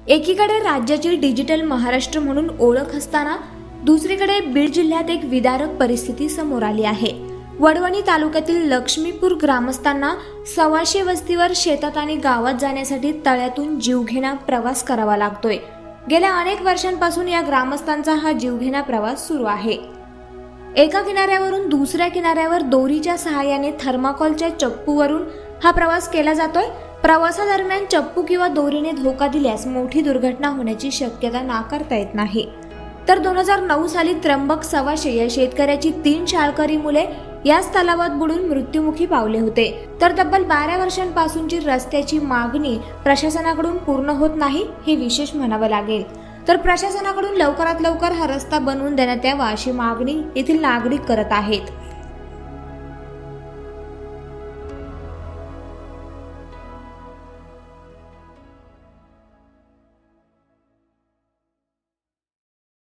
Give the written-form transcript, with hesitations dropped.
एकीकडे राज्याची डिजिटल महाराष्ट्र म्हणून ओळख असताना दुसरीकडे बीड जिल्ह्यात एक विदारक परिस्थिती समोर आली आहे। वडवणी तालुक्यातील लक्ष्मीपूर ग्रामस्थांना 125 वस्तीवर शेतात आणि गावात जाण्यासाठी तळ्यातून जीवघेणा प्रवास करावा लागतोय। गेल्या अनेक वर्षांपासून या ग्रामस्थांचा हा जीवघेणा प्रवास सुरू आहे। एका किनाऱ्यावरून दुसऱ्या किनाऱ्यावर दोरीच्या सहाय्याने थर्माकोलच्या चप्पूवरून हा प्रवास केला जातोय। प्रवासादरम्यान चप्पू किंवा दोरीने धोका दिल्यास मोठी दुर्घटना होण्याची शक्यता नाकारता येत नाही। तर 2009 साली त्र्यंबक सवाशे या शेतकऱ्याची 3 शाळकरी मुले याच तलावात बुडून मृत्युमुखी पावले होते। तर तब्बल 12 वर्षांपासूनची रस्त्याची मागणी प्रशासनाकडून पूर्ण होत नाही हे विशेष म्हणावं लागेल। तर प्रशासनाकडून लवकरात लवकर हा रस्ता बनवून देण्यात यावा अशी मागणी येथील नागरिक करत आहेत।